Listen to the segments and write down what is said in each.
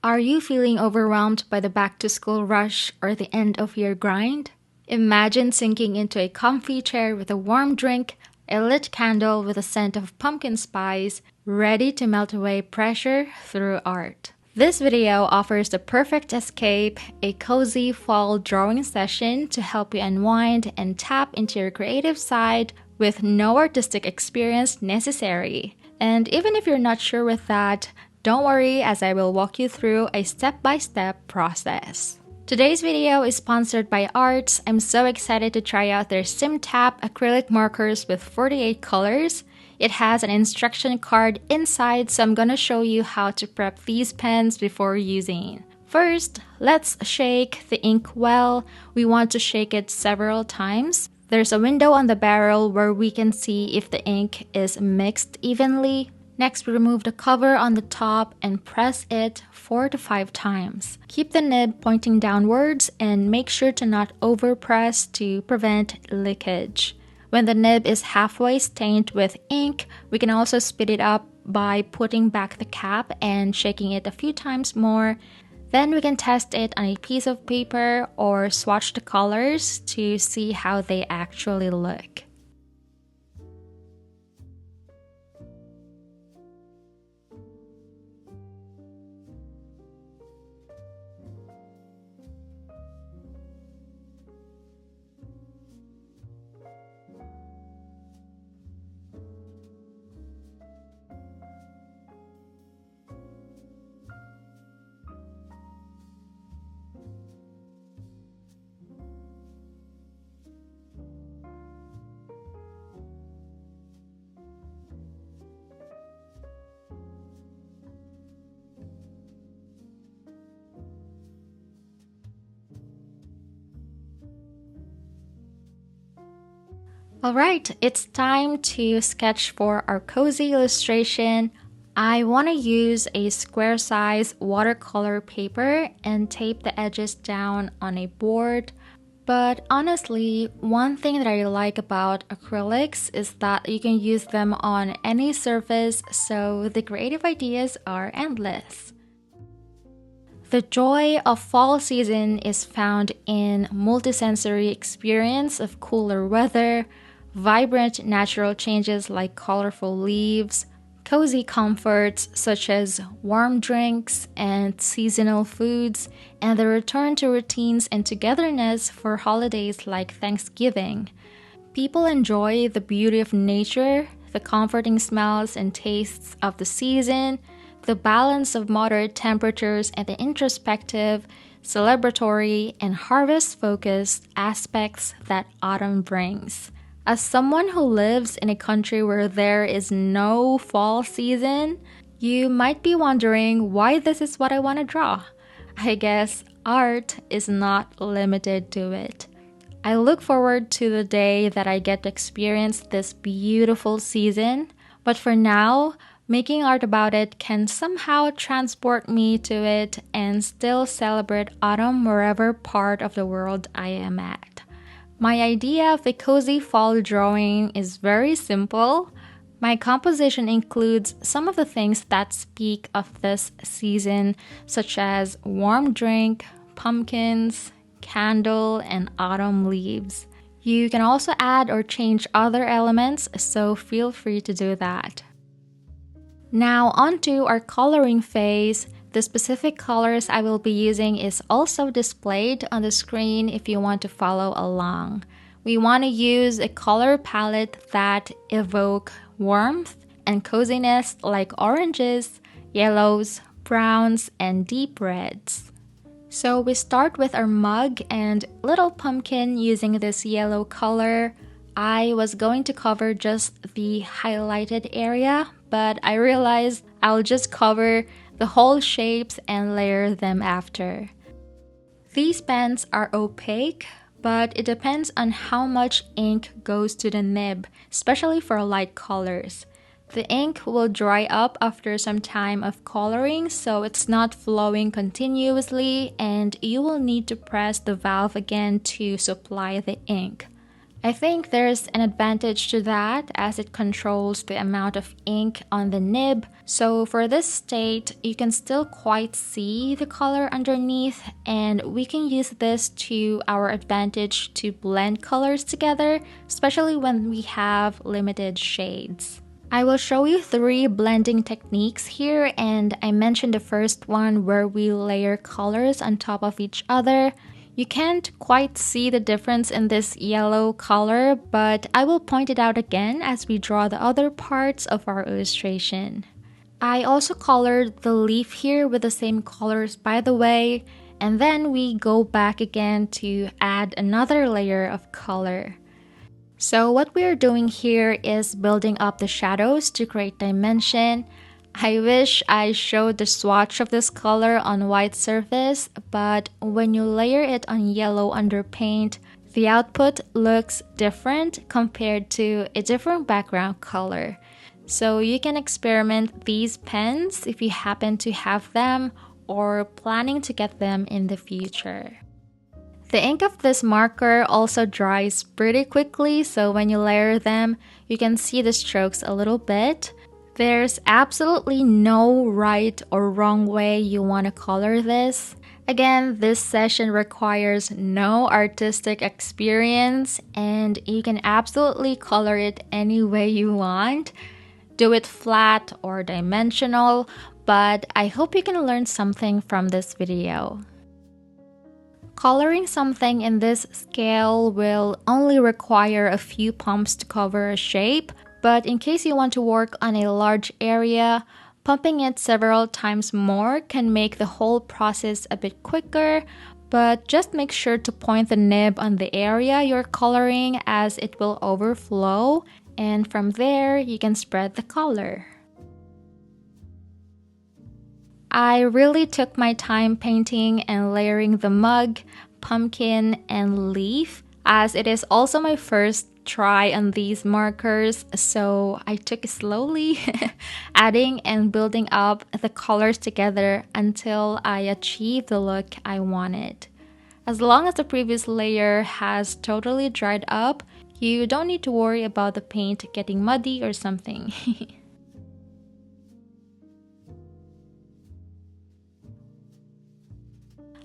Are you feeling overwhelmed by the back-to-school rush or the end-of-year grind? Imagine sinking into a comfy chair with a warm drink, a lit candle with a scent of pumpkin spice, ready to melt away pressure through art. This video offers the perfect escape, a cozy fall drawing session to help you unwind and tap into your creative side with no artistic experience necessary. And even if you're not sure with that, don't worry, as I will walk you through a step-by-step process. Today's video is sponsored by Arrtx. I'm so excited to try out their SimTap acrylic markers with 48 colors. It has an instruction card inside, so I'm gonna show you how to prep these pens before using. First, let's shake the ink well. We want to shake it several times. There's a window on the barrel where we can see if the ink is mixed evenly. Next, we remove the cover on the top and press it 4 to 5 times. Keep the nib pointing downwards and make sure to not overpress to prevent leakage. When the nib is halfway stained with ink, we can also speed it up by putting back the cap and shaking it a few times more. Then we can test it on a piece of paper or swatch the colors to see how they actually look. Alright, it's time to sketch for our cozy illustration. I want to use a square size watercolor paper and tape the edges down on a board. But honestly, one thing that I like about acrylics is that you can use them on any surface, so the creative ideas are endless. The joy of fall season is found in multisensory experience of cooler weather, vibrant natural changes like colorful leaves, cozy comforts such as warm drinks and seasonal foods, and the return to routines and togetherness for holidays like Thanksgiving. People enjoy the beauty of nature, the comforting smells and tastes of the season, the balance of moderate temperatures, and the introspective, celebratory, and harvest-focused aspects that autumn brings. As someone who lives in a country where there is no fall season, you might be wondering why this is what I want to draw. I guess art is not limited to it. I look forward to the day that I get to experience this beautiful season, but for now, making art about it can somehow transport me to it and still celebrate autumn wherever part of the world I am at. My idea of a cozy fall drawing is very simple. My composition includes some of the things that speak of this season, such as warm drink, pumpkins, candle, and autumn leaves. You can also add or change other elements, so feel free to do that. Now onto our coloring phase. The specific colors I will be using is also displayed on the screen if you want to follow along. We want to use a color palette that evoke warmth and coziness like oranges, yellows, browns, and deep reds. So we start with our mug and little pumpkin using this yellow color. I was going to cover just the highlighted area, but I realized I'll just cover the whole shapes and layer them after. These pens are opaque, but it depends on how much ink goes to the nib, especially for light colors. The ink will dry up after some time of coloring, so it's not flowing continuously, and you will need to press the valve again to supply the ink. I think there's an advantage to that as it controls the amount of ink on the nib. So for this state, you can still quite see the color underneath, and we can use this to our advantage to blend colors together, especially when we have limited shades. I will show you 3 blending techniques here, and I mentioned the first one where we layer colors on top of each other. You can't quite see the difference in this yellow color, but I will point it out again as we draw the other parts of our illustration. I also colored the leaf here with the same colors, by the way, and then we go back again to add another layer of color. So what we're doing here is building up the shadows to create dimension. I wish I showed the swatch of this color on white surface, but when you layer it on yellow underpaint, the output looks different compared to a different background color. So you can experiment these pens if you happen to have them or planning to get them in the future. The ink of this marker also dries pretty quickly, so when you layer them, you can see the strokes a little bit. There's absolutely no right or wrong way you want to color this. Again, this session requires no artistic experience, and you can absolutely color it any way you want. Do it flat or dimensional, but I hope you can learn something from this video. Coloring something in this scale will only require a few pumps to cover a shape, but in case you want to work on a large area, pumping it several times more can make the whole process a bit quicker, but just make sure to point the nib on the area you're coloring as it will overflow, and from there you can spread the color. I really took my time painting and layering the mug, pumpkin, and leaf, as it is also my first try on these markers, so I took it slowly, adding and building up the colors together until I achieved the look I wanted. As long as the previous layer has totally dried up, you don't need to worry about the paint getting muddy or something.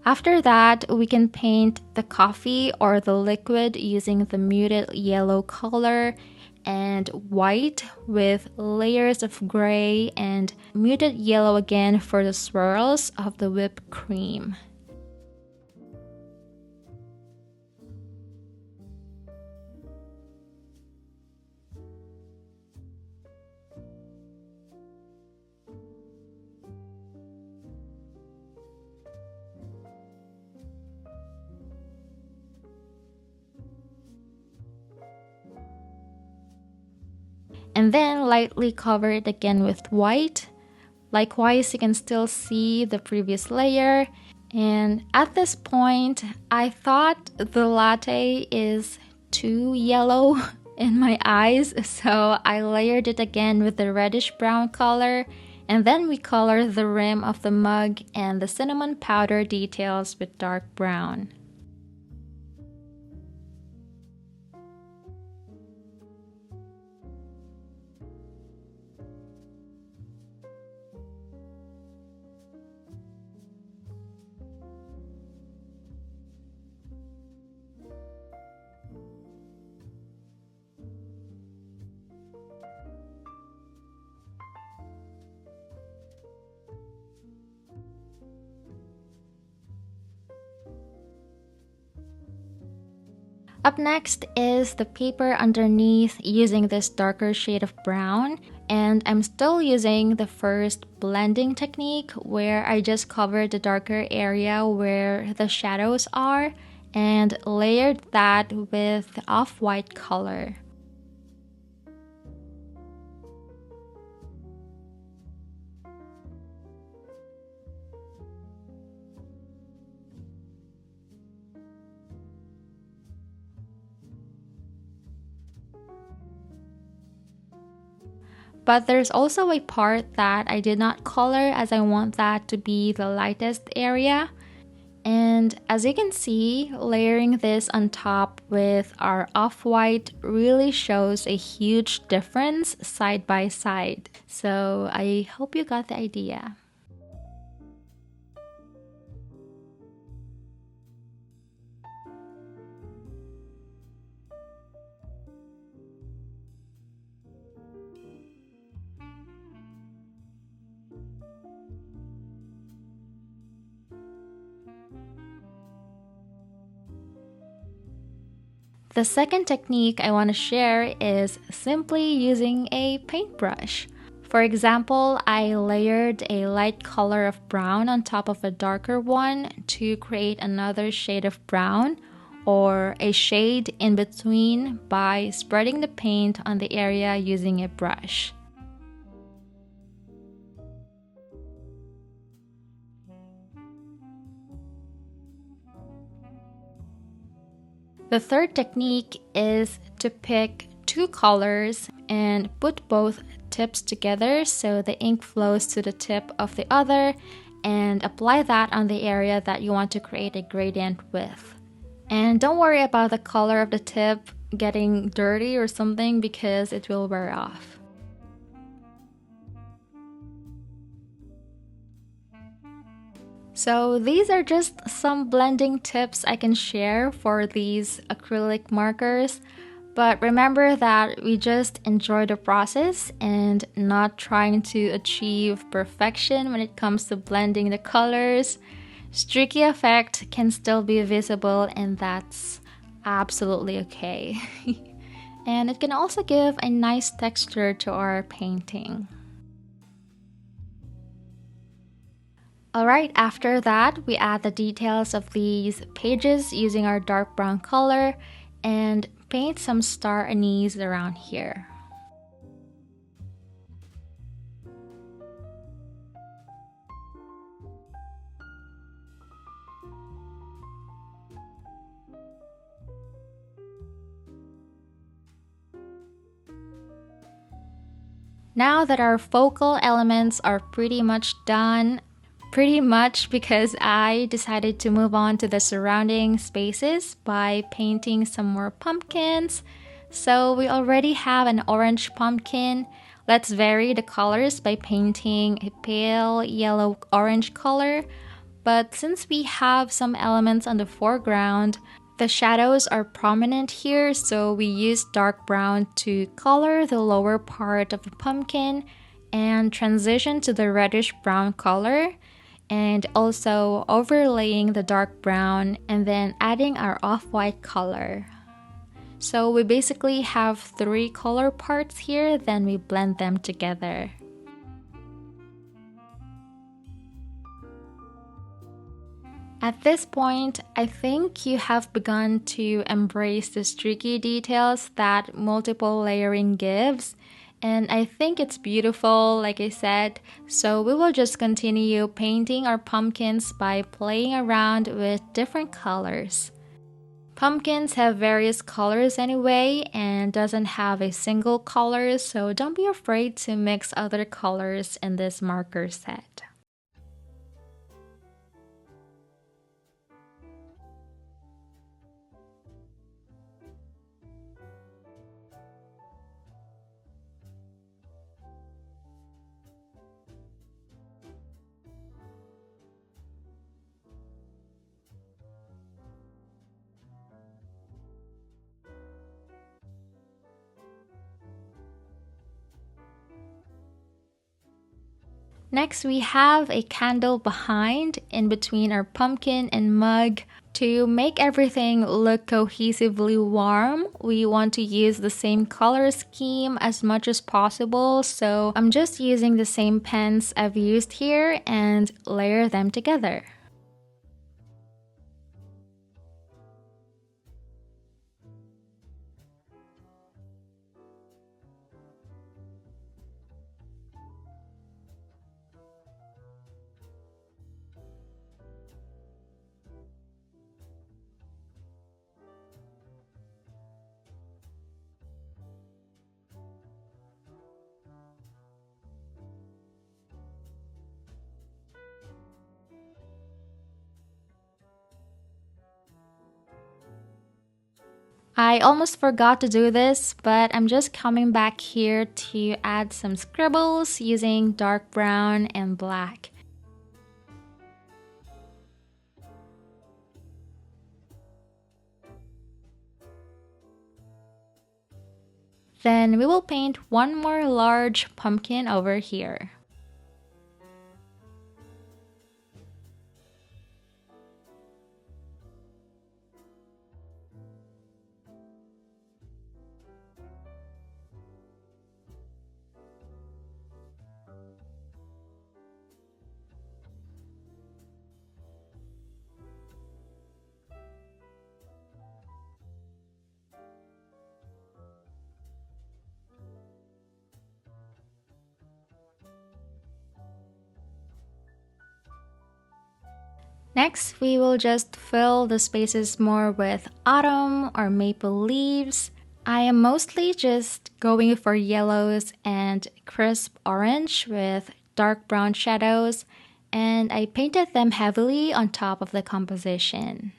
After that, we can paint the coffee or the liquid using the muted yellow color and white with layers of gray and muted yellow again for the swirls of the whipped cream. And then lightly cover it again with white. Likewise, you can still see the previous layer. And at this point, I thought the latte is too yellow in my eyes, so I layered it again with the reddish brown color. And then we color the rim of the mug and the cinnamon powder details with dark brown. Up next is the paper underneath using this darker shade of brown, and I'm still using the first blending technique where I just covered the darker area where the shadows are and layered that with the off-white color. But there's also a part that I did not color as I want that to be the lightest area. And as you can see, layering this on top with our off-white really shows a huge difference side by side. So I hope you got the idea. The second technique I want to share is simply using a paintbrush. For example, I layered a light color of brown on top of a darker one to create another shade of brown, or a shade in between, by spreading the paint on the area using a brush. The third technique is to pick two colors and put both tips together so the ink flows to the tip of the other, and apply that on the area that you want to create a gradient with. And don't worry about the color of the tip getting dirty or something, because it will wear off. So these are just some blending tips I can share for these acrylic markers. But remember that we just enjoy the process and not trying to achieve perfection when it comes to blending the colors. Streaky effect can still be visible, and that's absolutely okay. And it can also give a nice texture to our painting. Alright, after that, we add the details of these pages using our dark brown color and paint some star anise around here. Now that our focal elements are pretty much done, pretty much because I decided to move on to the surrounding spaces by painting some more pumpkins. So we already have an orange pumpkin. Let's vary the colors by painting a pale yellow-orange color. But since we have some elements on the foreground, the shadows are prominent here, so we use dark brown to color the lower part of the pumpkin and transition to the reddish brown color, and also overlaying the dark brown and then adding our off-white color. So we basically have three color parts here, then we blend them together. At this point, I think you have begun to embrace the streaky details that multiple layering gives, and I think it's beautiful, like I said, so we will just continue painting our pumpkins by playing around with different colors. Pumpkins have various colors anyway and doesn't have a single color, so don't be afraid to mix other colors in this marker set. Next, we have a candle behind, in between our pumpkin and mug. To make everything look cohesively warm, we want to use the same color scheme as much as possible, so I'm just using the same pens I've used here and layer them together. I almost forgot to do this, but I'm just coming back here to add some scribbles using dark brown and black. Then we will paint one more large pumpkin over here. Next, we will just fill the spaces more with autumn or maple leaves. I am mostly just going for yellows and crisp orange with dark brown shadows, and I painted them heavily on top of the composition.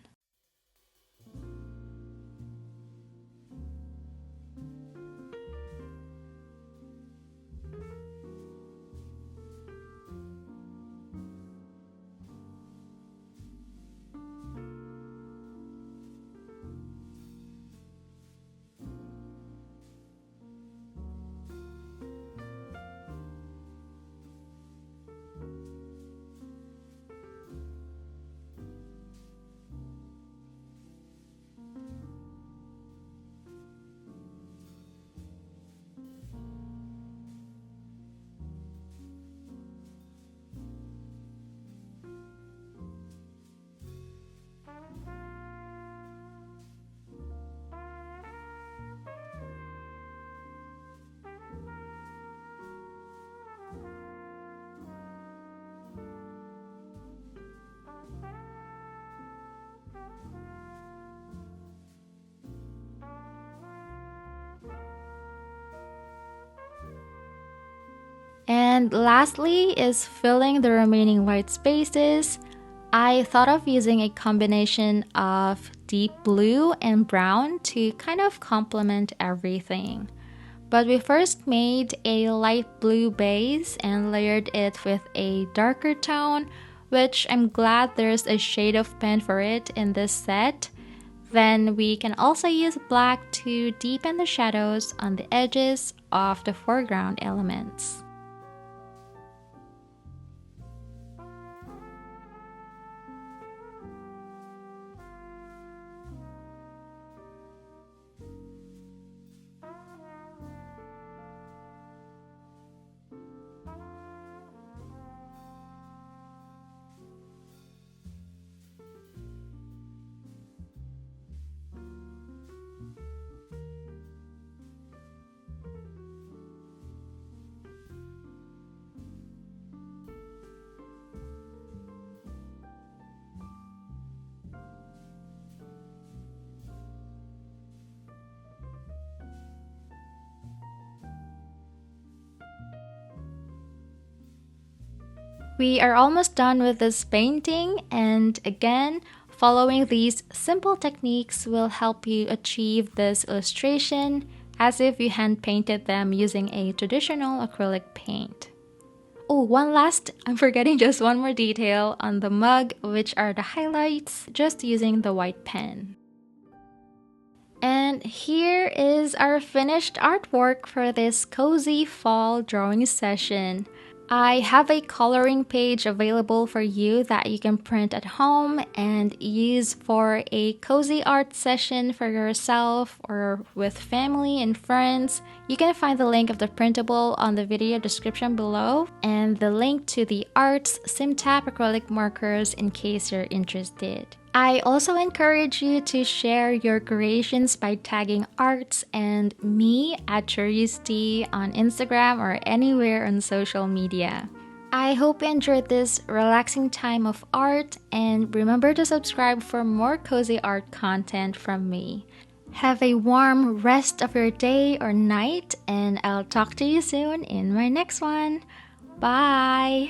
And lastly is filling the remaining white spaces. I thought of using a combination of deep blue and brown to kind of complement everything. But we first made a light blue base and layered it with a darker tone, which I'm glad there's a shade of pen for it in this set. Then we can also use black to deepen the shadows on the edges of the foreground elements. We are almost done with this painting, and again, following these simple techniques will help you achieve this illustration as if you hand painted them using a traditional acrylic paint. Oh, I'm forgetting just one more detail on the mug, which are the highlights, just using the white pen. And here is our finished artwork for this cozy fall drawing session. I have a coloring page available for you that you can print at home and use for a cozy art session for yourself or with family and friends. You can find the link of the printable on the video description below and the link to the Arrtx SimTap acrylic markers in case you're interested. I also encourage you to share your creations by tagging Arrtx and me at Tottocharizze on Instagram or anywhere on social media. I hope you enjoyed this relaxing time of art, and remember to subscribe for more cozy art content from me. Have a warm rest of your day or night, and I'll talk to you soon in my next one. Bye!